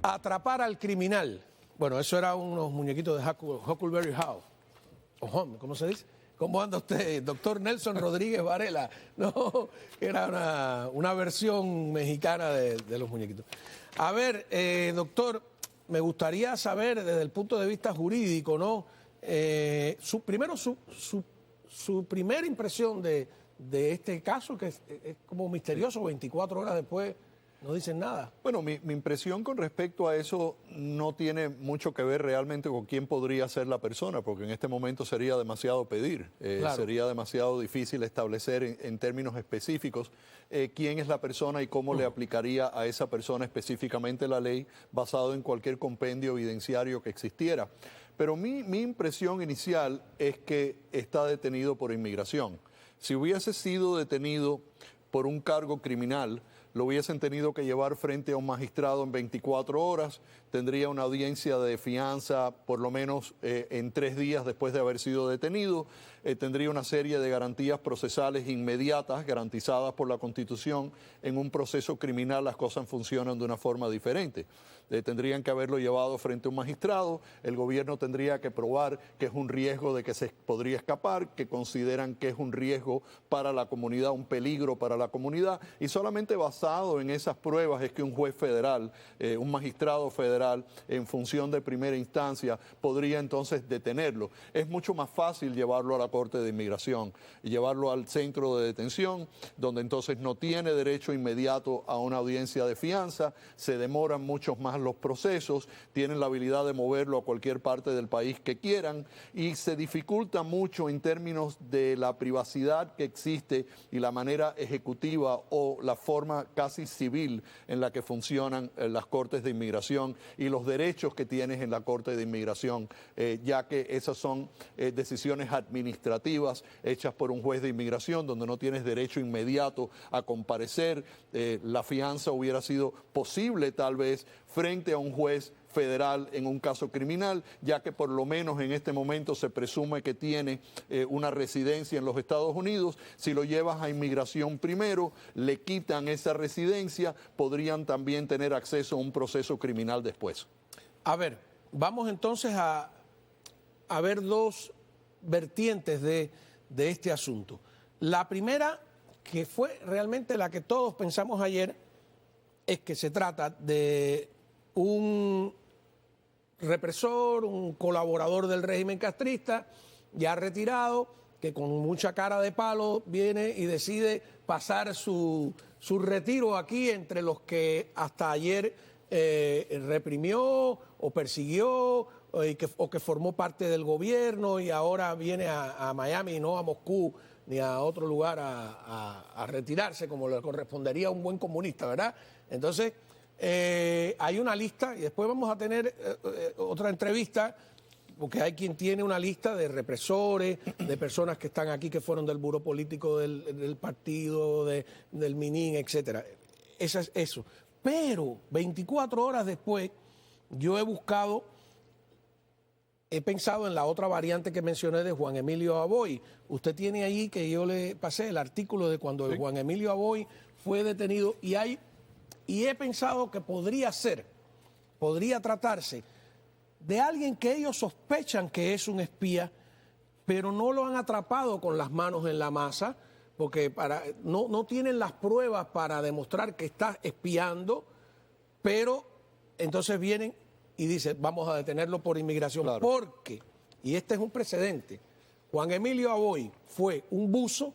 atrapar al criminal. Bueno, eso era unos muñequitos de Huckleberry Hound. O Home, ¿cómo se dice? ¿Cómo anda usted, doctor Nelson Rodríguez Varela? No, era una versión mexicana de los muñequitos. A ver, doctor, me gustaría saber desde el punto de vista jurídico, ¿no? Primero, su primera impresión de este caso, que es como misterioso, 24 horas después no dicen nada. Bueno, mi impresión con respecto a eso no tiene mucho que ver realmente con quién podría ser la persona, porque en este momento sería demasiado pedir, Claro. Sería demasiado difícil establecer en términos específicos quién es la persona y cómo le aplicaría a esa persona específicamente la ley basado en cualquier compendio evidenciario que existiera. Pero mi impresión inicial es que está detenido por inmigración. Si hubiese sido detenido por un cargo criminal, lo hubiesen tenido que llevar frente a un magistrado en 24 horas, tendría una audiencia de fianza por lo menos en 3 días después de haber sido detenido, tendría una serie de garantías procesales inmediatas garantizadas por la Constitución. En un proceso criminal las cosas funcionan de una forma diferente. Tendrían que haberlo llevado frente a un magistrado, el gobierno tendría que probar que es un riesgo de que se podría escapar, que consideran que es un riesgo para la comunidad, un peligro para la comunidad, y solamente basado en esas pruebas es que un juez federal, un magistrado federal, en función de primera instancia, podría entonces detenerlo. Es mucho más fácil llevarlo a la Corte de Inmigración y llevarlo al centro de detención, donde entonces no tiene derecho inmediato a una audiencia de fianza, se demoran muchos más los procesos, tienen la habilidad de moverlo a cualquier parte del país que quieran y se dificulta mucho en términos de la privacidad que existe y la manera ejecutiva o la forma casi civil en la que funcionan las cortes de inmigración y los derechos que tienes en la Corte de Inmigración, ya que esas son decisiones administrativas hechas por un juez de inmigración donde no tienes derecho inmediato a comparecer. La fianza hubiera sido posible tal vez frente a un juez federal en un caso criminal, ya que por lo menos en este momento se presume que tiene una residencia en los Estados Unidos. Si lo llevas a inmigración primero, le quitan esa residencia, podrían también tener acceso a un proceso criminal después. A ver, vamos entonces a ver dos vertientes de este asunto. La primera, que fue realmente la que todos pensamos ayer, es que se trata de un represor, un colaborador del régimen castrista, ya retirado, que con mucha cara de palo viene y decide pasar su retiro aquí entre los que hasta ayer reprimió o persiguió o que formó parte del gobierno y ahora viene a Miami y no a Moscú ni a otro lugar a retirarse como le correspondería a un buen comunista, ¿verdad? Entonces, hay una lista y después vamos a tener otra entrevista porque hay quien tiene una lista de represores, de personas que están aquí, que fueron del buró político del partido, del MININ, etcétera. Eso. Pero 24 horas después, yo he pensado en la otra variante que mencioné de Juan Emilio Aboy. Usted tiene ahí que yo le pasé el artículo de cuando Juan Emilio Aboy fue detenido y he pensado que podría tratarse de alguien que ellos sospechan que es un espía, pero no lo han atrapado con las manos en la masa, porque no tienen las pruebas para demostrar que está espiando, pero entonces vienen y dicen, vamos a detenerlo por inmigración. Claro. Porque, y este es un precedente, Juan Emilio Aboy fue un buzo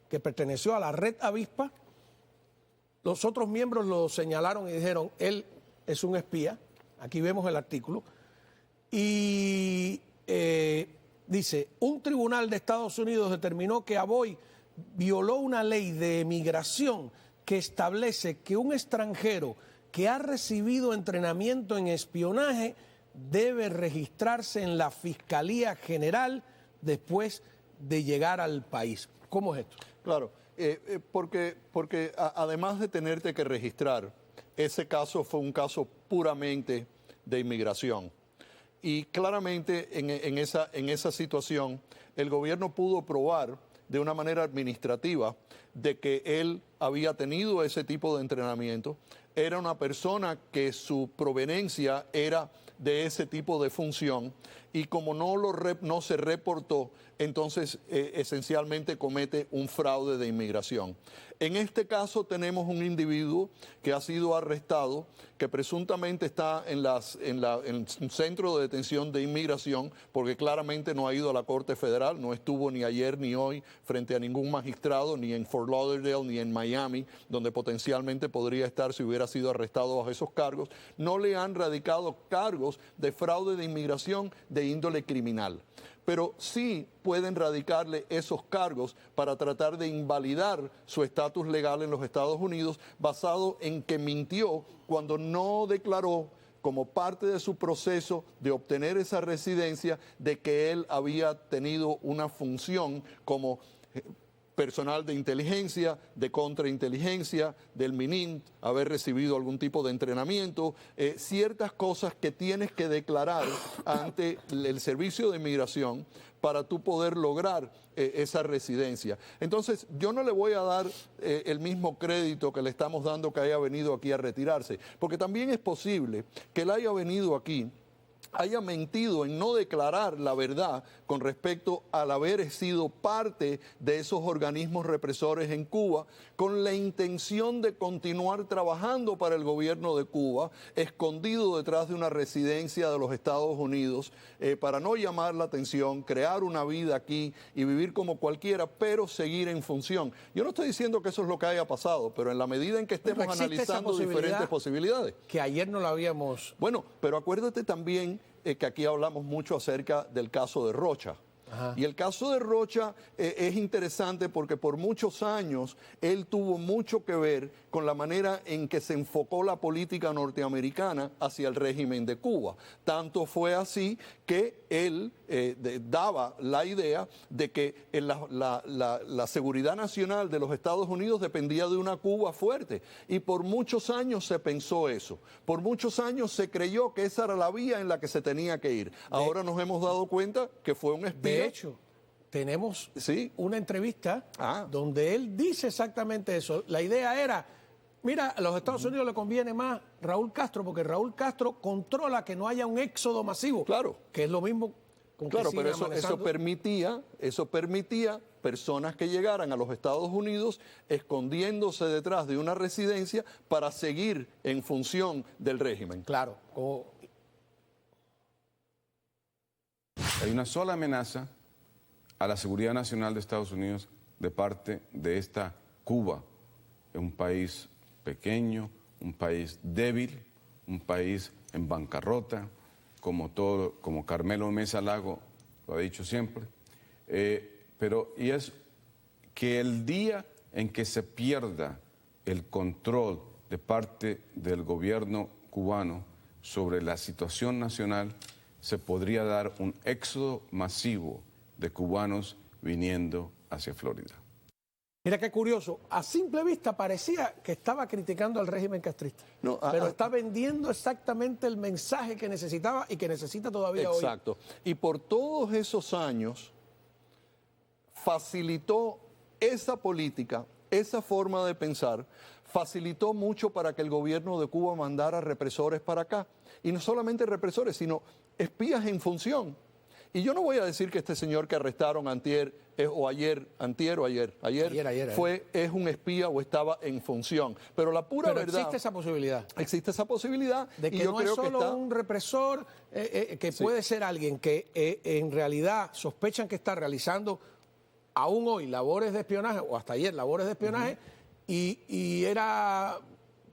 que perteneció a la Red Avispa. Los otros miembros lo señalaron y dijeron, él es un espía. Aquí vemos el artículo. Y dice, un tribunal de Estados Unidos determinó que Aboy violó una ley de migración que establece que un extranjero que ha recibido entrenamiento en espionaje debe registrarse en la Fiscalía General después de llegar al país. ¿Cómo es esto? Claro. Porque además de tenerte que registrar, ese caso fue un caso puramente de inmigración. Y claramente en esa situación el gobierno pudo probar de una manera administrativa de que él había tenido ese tipo de entrenamiento, era una persona que su proveniencia era de ese tipo de función y como no se reportó, entonces esencialmente comete un fraude de inmigración. En este caso tenemos un individuo que ha sido arrestado, que presuntamente está en un centro de detención de inmigración, porque claramente no ha ido a la Corte Federal, no estuvo ni ayer ni hoy frente a ningún magistrado, ni en Fort Lauderdale, ni en Miami, donde potencialmente podría estar si hubiera sido arrestado bajo esos cargos. No le han radicado cargos de fraude de inmigración de índole criminal, pero sí pueden radicarle esos cargos para tratar de invalidar su estatus legal en los Estados Unidos, basado en que mintió cuando no declaró como parte de su proceso de obtener esa residencia de que él había tenido una función como personal de inteligencia, de contrainteligencia, del MININT, haber recibido algún tipo de entrenamiento, ciertas cosas que tienes que declarar ante el Servicio de Inmigración para tú poder lograr esa residencia. Entonces, yo no le voy a dar el mismo crédito que le estamos dando que haya venido aquí a retirarse, porque también es posible que él haya venido aquí, haya mentido en no declarar la verdad con respecto al haber sido parte de esos organismos represores en Cuba, con la intención de continuar trabajando para el gobierno de Cuba, escondido detrás de una residencia de los Estados Unidos, para no llamar la atención, crear una vida aquí y vivir como cualquiera, pero seguir en función. Yo no estoy diciendo que eso es lo que haya pasado, pero en la medida en que estemos analizando diferentes posibilidades. Que ayer no la habíamos... Bueno, pero acuérdate también que aquí hablamos mucho acerca del caso de Rocha. Ajá. Y el caso de Rocha es interesante porque por muchos años él tuvo mucho que ver con la manera en que se enfocó la política norteamericana hacia el régimen de Cuba. Tanto fue así que él daba la idea de que la seguridad nacional de los Estados Unidos dependía de una Cuba fuerte. Y por muchos años se pensó eso. Por muchos años se creyó que esa era la vía en la que se tenía que ir. Ahora nos hemos dado cuenta que fue un espía. De hecho, tenemos una entrevista donde él dice exactamente eso. La idea era, mira, a los Estados Unidos le conviene más Raúl Castro, porque Raúl Castro controla que no haya un éxodo masivo. Claro. Que es lo mismo con que pero eso permitía personas que llegaran a los Estados Unidos escondiéndose detrás de una residencia para seguir en función del régimen. Claro. Hay una sola amenaza a la seguridad nacional de Estados Unidos de parte de esta Cuba, un país pequeño, un país débil, un país en bancarrota, como Carmelo Mesa Lago lo ha dicho siempre, y es que el día en que se pierda el control de parte del gobierno cubano sobre la situación nacional, se podría dar un éxodo masivo de cubanos viniendo hacia Florida. Mira qué curioso, a simple vista parecía que estaba criticando al régimen castrista, pero está vendiendo exactamente el mensaje que necesitaba y que necesita todavía hoy. Exacto, y por todos esos años facilitó esa política, esa forma de pensar, facilitó mucho para que el gobierno de Cuba mandara represores para acá, y no solamente represores, sino espías en función. Y yo no voy a decir que este señor que arrestaron ayer es un espía o estaba en función. Pero la pura verdad... existe esa posibilidad. Existe esa posibilidad. De que no es solo un represor, que puede ser alguien que en realidad sospechan que está realizando aún hoy labores de espionaje, o hasta ayer labores de espionaje, y era,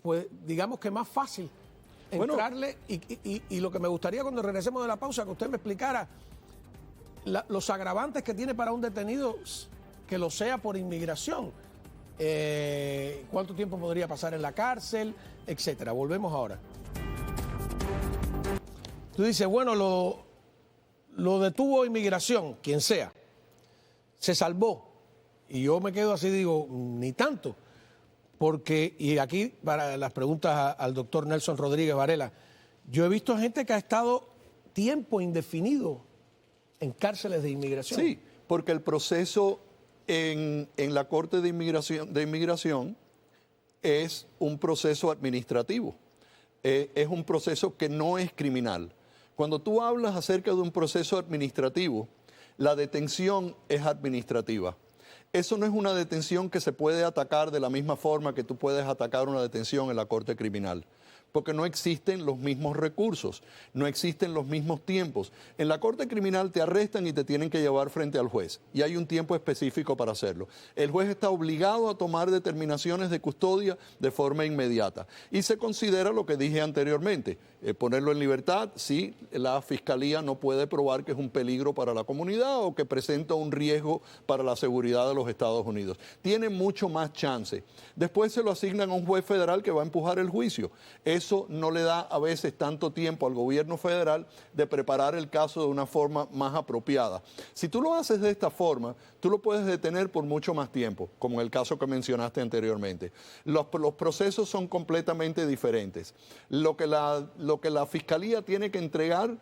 pues, digamos que más fácil entrarle. Y lo que me gustaría cuando regresemos de la pausa, que usted me explicara los agravantes que tiene para un detenido que lo sea por inmigración. ¿Cuánto tiempo podría pasar en la cárcel? Etcétera. Volvemos ahora. Tú dices, bueno, lo detuvo inmigración, quien sea. Se salvó. Y yo me quedo así, digo, ni tanto. Porque, y aquí para las preguntas al doctor Nelson Rodríguez Varela, yo he visto gente que ha estado tiempo indefinido en cárceles de inmigración. Sí, porque el proceso en la Corte de Inmigración es un proceso administrativo. Es un proceso que no es criminal. Cuando tú hablas acerca de un proceso administrativo, la detención es administrativa. Eso no es una detención que se puede atacar de la misma forma que tú puedes atacar una detención en la Corte Criminal, porque no existen los mismos recursos, no existen los mismos tiempos. En la Corte Criminal te arrestan y te tienen que llevar frente al juez, y hay un tiempo específico para hacerlo. El juez está obligado a tomar determinaciones de custodia de forma inmediata, y se considera lo que dije anteriormente, ponerlo en libertad si la Fiscalía no puede probar que es un peligro para la comunidad o que presenta un riesgo para la seguridad de los Estados Unidos. Tiene mucho más chance. Después se lo asignan a un juez federal que va a empujar el juicio. Eso no le da a veces tanto tiempo al gobierno federal de preparar el caso de una forma más apropiada. Si tú lo haces de esta forma, tú lo puedes detener por mucho más tiempo, como en el caso que mencionaste anteriormente. Los procesos son completamente diferentes. Lo que la Fiscalía tiene que entregar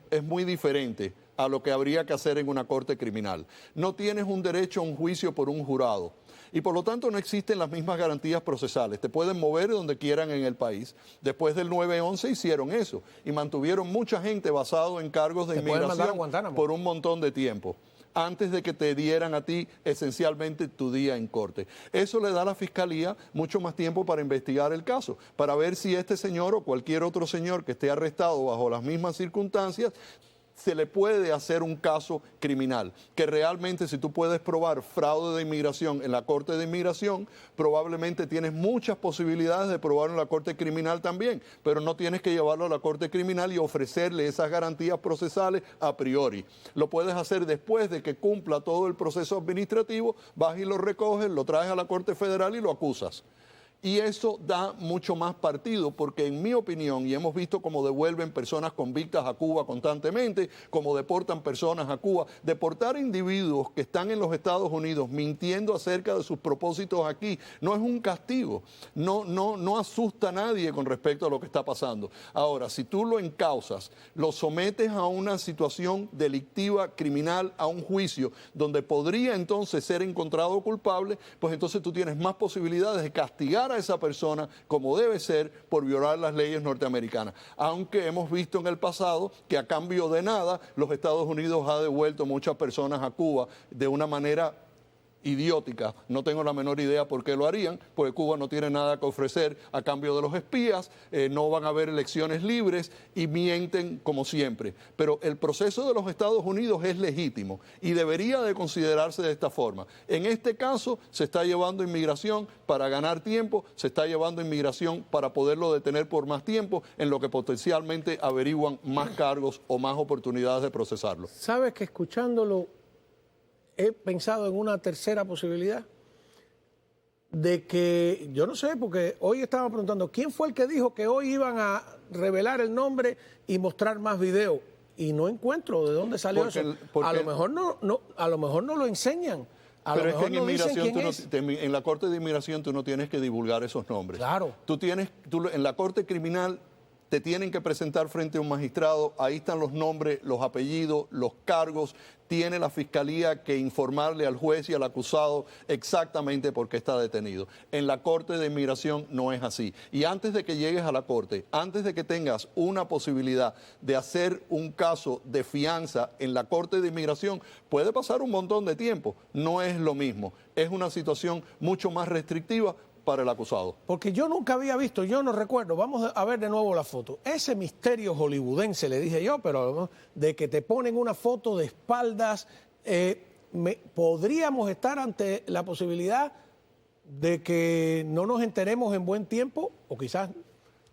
es muy diferente a lo que habría que hacer en una corte criminal. No tienes un derecho a un juicio por un jurado. Y por lo tanto no existen las mismas garantías procesales. Te pueden mover donde quieran en el país. Después del 9/11 hicieron eso y mantuvieron mucha gente basado en cargos de inmigración por un montón de tiempo, antes de que te dieran a ti esencialmente tu día en corte. Eso le da a la Fiscalía mucho más tiempo para investigar el caso, para ver si este señor o cualquier otro señor que esté arrestado bajo las mismas circunstancias se le puede hacer un caso criminal, que realmente si tú puedes probar fraude de inmigración en la Corte de Inmigración, probablemente tienes muchas posibilidades de probarlo en la Corte Criminal también, pero no tienes que llevarlo a la Corte Criminal y ofrecerle esas garantías procesales a priori. Lo puedes hacer después de que cumpla todo el proceso administrativo, vas y lo recoges, lo traes a la Corte Federal y lo acusas. Y eso da mucho más partido porque en mi opinión, y hemos visto cómo devuelven personas convictas a Cuba constantemente, cómo deportan personas a Cuba, deportar individuos que están en los Estados Unidos mintiendo acerca de sus propósitos aquí no es un castigo, no asusta a nadie con respecto a lo que está pasando. Ahora, si tú lo encausas, lo sometes a una situación delictiva, criminal, a un juicio donde podría entonces ser encontrado culpable, pues entonces tú tienes más posibilidades de castigar a esa persona como debe ser por violar las leyes norteamericanas. Aunque hemos visto en el pasado que a cambio de nada los Estados Unidos ha devuelto muchas personas a Cuba de una manera idiótica. No tengo la menor idea por qué lo harían, porque Cuba no tiene nada que ofrecer a cambio de los espías, no van a haber elecciones libres y mienten como siempre. Pero el proceso de los Estados Unidos es legítimo y debería de considerarse de esta forma. En este caso se está llevando inmigración para ganar tiempo, se está llevando inmigración para poderlo detener por más tiempo, en lo que potencialmente averiguan más cargos o más oportunidades de procesarlo. ¿Sabes que escuchándolo he pensado en una tercera posibilidad? De que, yo no sé, porque hoy estaba preguntando, ¿quién fue el que dijo que hoy iban a revelar el nombre y mostrar más videos? Y no encuentro de dónde salió eso. A lo mejor no lo enseñan. Pero es que en inmigración, en la Corte de Inmigración tú no tienes que divulgar esos nombres. Claro. En la Corte Criminal te tienen que presentar frente a un magistrado, ahí están los nombres, los apellidos, los cargos, tiene la Fiscalía que informarle al juez y al acusado exactamente por qué está detenido. En la Corte de Inmigración no es así. Y antes de que llegues a la Corte, antes de que tengas una posibilidad de hacer un caso de fianza en la Corte de Inmigración, puede pasar un montón de tiempo. No es lo mismo. Es una situación mucho más restrictiva para el acusado. Porque yo nunca había visto, yo no recuerdo, vamos a ver de nuevo la foto, ese misterio hollywoodense, le dije yo, pero de que te ponen una foto de espaldas, podríamos estar ante la posibilidad de que no nos enteremos en buen tiempo, o quizás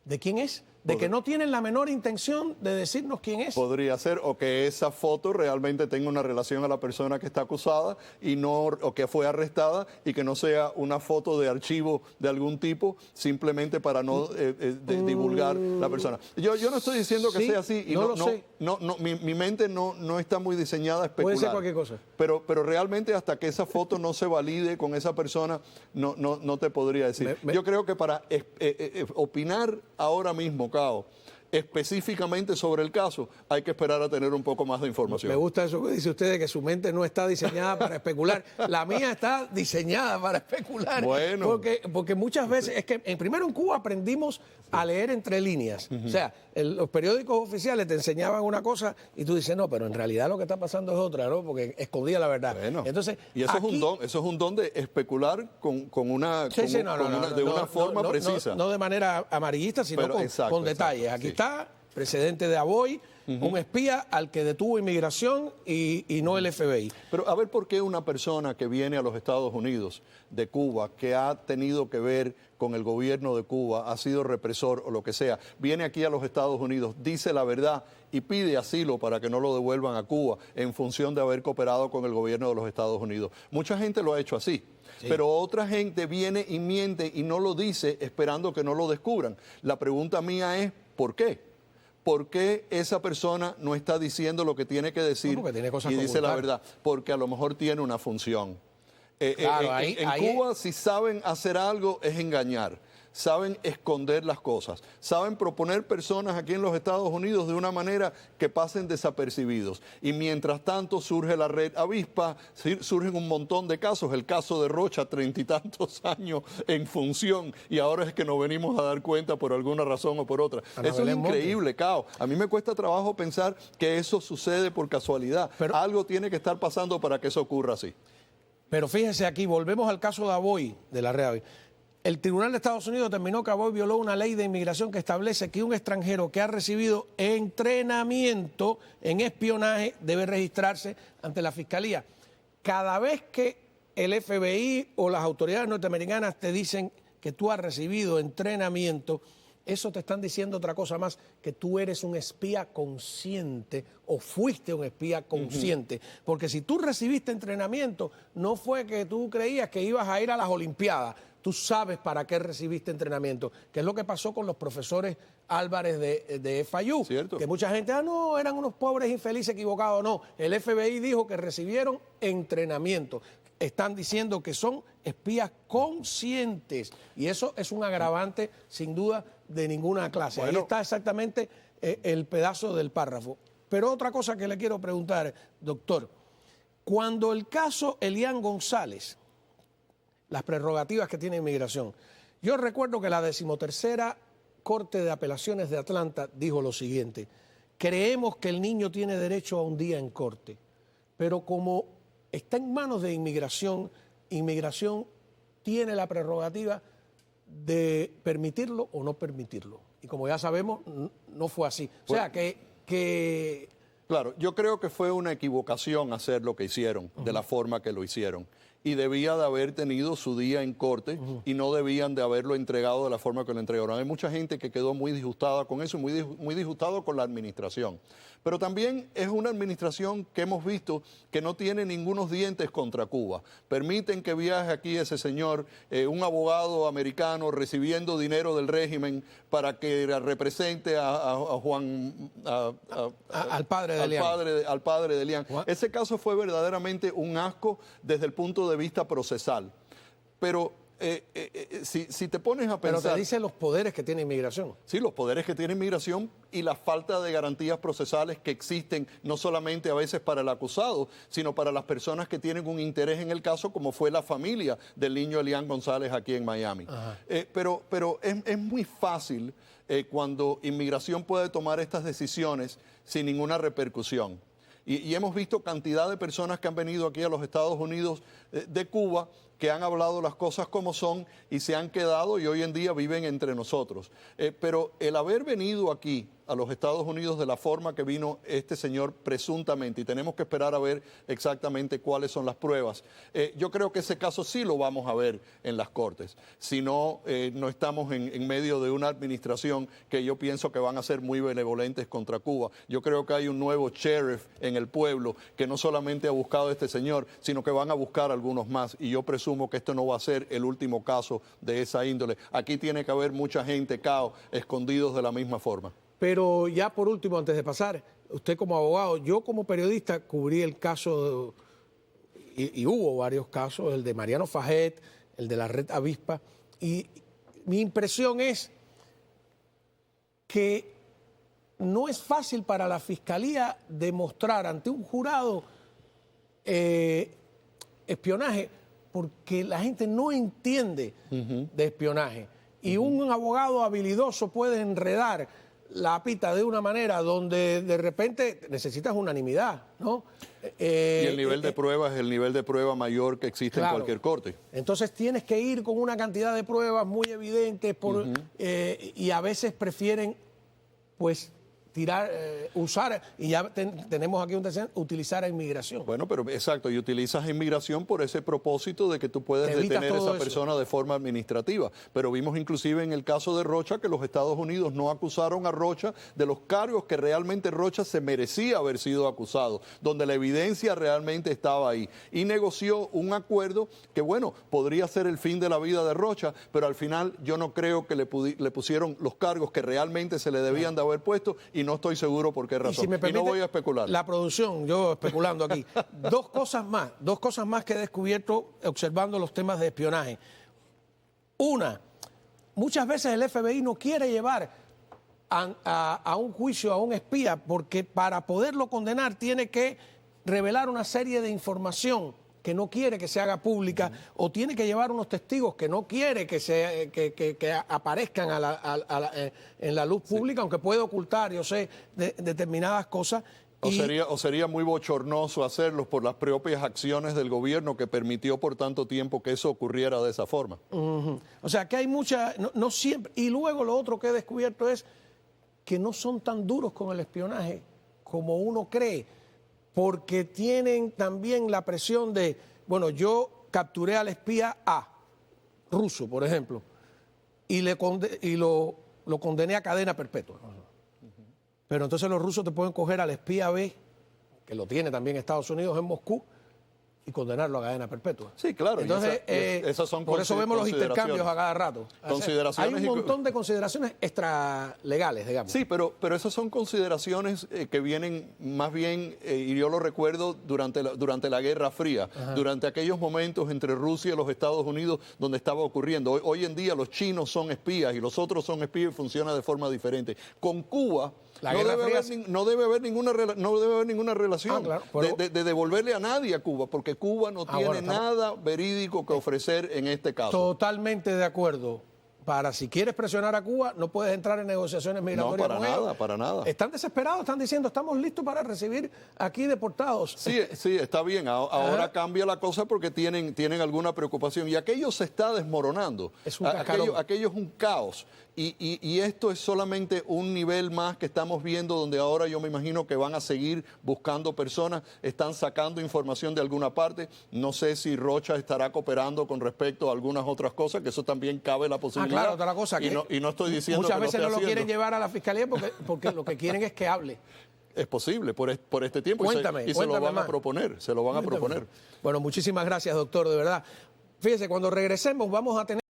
de quién es, de que no tienen la menor intención de decirnos quién es. Podría ser, o que esa foto realmente tenga una relación a la persona que está acusada y no, o que fue arrestada, y que no sea una foto de archivo de algún tipo, simplemente para no divulgar la persona. Yo no estoy diciendo que sea así, y mi mente no está muy diseñada a especular. Puede ser cualquier cosa. Pero realmente hasta que esa foto no se valide con esa persona, no te podría decir. Yo creo que para opinar ahora mismo, específicamente sobre el caso, hay que esperar a tener un poco más de información. Me gusta eso que dice usted, de que su mente no está diseñada para especular. La mía está diseñada para especular. Bueno. Porque muchas veces, es que primero en Cuba aprendimos a leer entre líneas. O sea, los periódicos oficiales te enseñaban una cosa y tú dices, no, pero en realidad lo que está pasando es otra, ¿no? Porque escondía la verdad. Bueno, entonces, y eso, aquí, eso es un don de especular de una forma precisa. No de manera amarillista, sino con detalles. Aquí está, precedente de Aboy, un espía al que detuvo inmigración y no el FBI. Pero a ver por qué una persona que viene a los Estados Unidos de Cuba, que ha tenido que ver con el gobierno de Cuba, ha sido represor o lo que sea, viene aquí a los Estados Unidos, dice la verdad y pide asilo para que no lo devuelvan a Cuba en función de haber cooperado con el gobierno de los Estados Unidos. Mucha gente lo ha hecho así. Sí. Pero otra gente viene y miente y no lo dice esperando que no lo descubran. La pregunta mía es, ¿por qué? ¿Por qué esa persona no está diciendo lo que tiene que decir y dice la verdad? Porque a lo mejor tiene una función. Claro, en Cuba, si saben hacer algo, es engañar. Saben esconder las cosas. Saben proponer personas aquí en los Estados Unidos de una manera que pasen desapercibidos. Y mientras tanto surge la red avispa, surgen un montón de casos. El caso de Rocha, 30 y tantos años en función. Y ahora es que nos venimos a dar cuenta por alguna razón o por otra. Eso es increíble, Cao. A mí me cuesta trabajo pensar que eso sucede por casualidad. Pero algo tiene que estar pasando para que eso ocurra así. Pero fíjense aquí, volvemos al caso de Aboy, de la red avispa. El Tribunal de Estados Unidos determinó que Aboy violó una ley de inmigración que establece que un extranjero que ha recibido entrenamiento en espionaje debe registrarse ante la Fiscalía. Cada vez que el FBI o las autoridades norteamericanas te dicen que tú has recibido entrenamiento, eso te están diciendo otra cosa más, que tú eres un espía consciente o fuiste un espía consciente. Porque si tú recibiste entrenamiento, no fue que tú creías que ibas a ir a las Olimpiadas. Tú sabes para qué recibiste entrenamiento, que es lo que pasó con los profesores Álvarez de FIU. ¿Cierto? Que mucha gente, no, eran unos pobres infelices equivocados. No, el FBI dijo que recibieron entrenamiento. Están diciendo que son espías conscientes y eso es un agravante sin duda de ninguna clase. Bueno. Ahí está exactamente el pedazo del párrafo. Pero otra cosa que le quiero preguntar, doctor, cuando el caso Elian González, las prerrogativas que tiene inmigración, yo recuerdo que la 13ª Corte de Apelaciones de Atlanta dijo lo siguiente: creemos que el niño tiene derecho a un día en corte, pero como está en manos de inmigración, inmigración tiene la prerrogativa de permitirlo o no permitirlo. Y como ya sabemos, no fue así. O sea, que... Claro, yo creo que fue una equivocación hacer lo que hicieron, de la forma que lo hicieron. Y debía de haber tenido su día en corte y no debían de haberlo entregado de la forma que lo entregaron. Hay mucha gente que quedó muy disgustada con eso, muy disgustado con la administración. Pero también es una administración que hemos visto que no tiene ningunos dientes contra Cuba. Permiten que viaje aquí ese señor, un abogado americano recibiendo dinero del régimen para que represente a Juan... al padre de Elian. Al padre de Elian. Ese caso fue verdaderamente un asco desde el punto de vista procesal. Pero si te pones a pensar... Pero te dice los poderes que tiene inmigración. Sí, los poderes que tiene inmigración y la falta de garantías procesales que existen no solamente a veces para el acusado, sino para las personas que tienen un interés en el caso, como fue la familia del niño Elian González aquí en Miami. Pero es muy fácil cuando inmigración puede tomar estas decisiones sin ninguna repercusión. Y hemos visto cantidad de personas que han venido aquí a los Estados Unidos de Cuba, que han hablado las cosas como son y se han quedado y hoy en día viven entre nosotros. Pero el haber venido aquí a los Estados Unidos de la forma que vino este señor presuntamente, y tenemos que esperar a ver exactamente cuáles son las pruebas, yo creo que ese caso sí lo vamos a ver en las Cortes. Si no, no estamos en medio de una administración que yo pienso que van a ser muy benevolentes contra Cuba. Yo creo que hay un nuevo sheriff en el pueblo que no solamente ha buscado a este señor, sino que van a buscar algunos más, y yo presumo que esto no va a ser el último caso de esa índole. Aquí tiene que haber mucha gente, Cao, escondidos de la misma forma. Pero ya por último, antes de pasar, usted como abogado, yo como periodista cubrí el caso, y hubo varios casos, el de Mariano Fajet, el de la red avispa, y mi impresión es que no es fácil para la Fiscalía demostrar ante un jurado espionaje, porque la gente no entiende de espionaje. Y un abogado habilidoso puede enredar la pita de una manera donde de repente necesitas unanimidad, ¿no? Y el nivel de prueba es el nivel de prueba mayor que existe en cualquier corte. Entonces tienes que ir con una cantidad de pruebas muy evidentes y a veces prefieren, pues, usar, y ya tenemos aquí un deseo, utilizar a inmigración. Bueno, pero exacto, y utilizas a inmigración por ese propósito de que tú puedes detener a esa persona de forma administrativa. Pero vimos inclusive en el caso de Rocha que los Estados Unidos no acusaron a Rocha de los cargos que realmente Rocha se merecía haber sido acusado, donde la evidencia realmente estaba ahí. Y negoció un acuerdo que, bueno, podría ser el fin de la vida de Rocha, pero al final yo no creo que le pusieron los cargos que realmente se le debían de haber puesto, y no estoy seguro por qué razón. Y, si me permite, y no voy a especular. La producción, yo especulando aquí. dos cosas más que he descubierto observando los temas de espionaje. Una, muchas veces el FBI no quiere llevar a un juicio a un espía porque para poderlo condenar tiene que revelar una serie de información que no quiere que se haga pública, o tiene que llevar unos testigos que no quiere que aparezcan en la luz pública, aunque puede ocultar, yo sé, determinadas cosas. O sería muy bochornoso hacerlo por las propias acciones del gobierno que permitió por tanto tiempo que eso ocurriera de esa forma. O sea, que hay mucha, no siempre. Y luego lo otro que he descubierto es que no son tan duros con el espionaje como uno cree, porque tienen también la presión de, bueno, yo capturé al espía A, ruso, por ejemplo, y lo condené a cadena perpetua. Pero entonces los rusos te pueden coger al espía B, que lo tiene también Estados Unidos en Moscú, y condenarlo a cadena perpetua. Sí, claro. Entonces, esas son por eso vemos los intercambios a cada rato. Hay un montón de consideraciones extralegales, digamos. Sí, pero esas son consideraciones que vienen más bien, y yo lo recuerdo, durante la Guerra Fría, durante aquellos momentos entre Rusia y los Estados Unidos donde estaba ocurriendo. Hoy en día los chinos son espías y los otros son espías y funciona de forma diferente. Con Cuba no debe haber ninguna relación de devolverle a nadie a Cuba, porque Cuba no tiene nada verídico que ofrecer en este caso. Totalmente de acuerdo. Si quieres presionar a Cuba, no puedes entrar en negociaciones migratorias. No, para nada. Están desesperados, están diciendo, estamos listos para recibir aquí deportados. Sí, está bien. Ahora cambia la cosa porque tienen alguna preocupación. Y aquello se está desmoronando. Es un cascarón. Aquello es un caos. Y esto es solamente un nivel más que estamos viendo, donde ahora yo me imagino que van a seguir buscando personas, están sacando información de alguna parte. No sé si Rocha estará cooperando con respecto a algunas otras cosas, que eso también cabe la posibilidad. Claro, otra cosa. Y no estoy diciendo muchas que veces no lo quieren haciendo. llevar a la fiscalía porque lo que quieren es que hable. Es posible por este tiempo. Cuéntame, se lo van más. a proponer. Se lo van a proponer. Bueno, muchísimas gracias, doctor, de verdad. Fíjese, cuando regresemos vamos a tener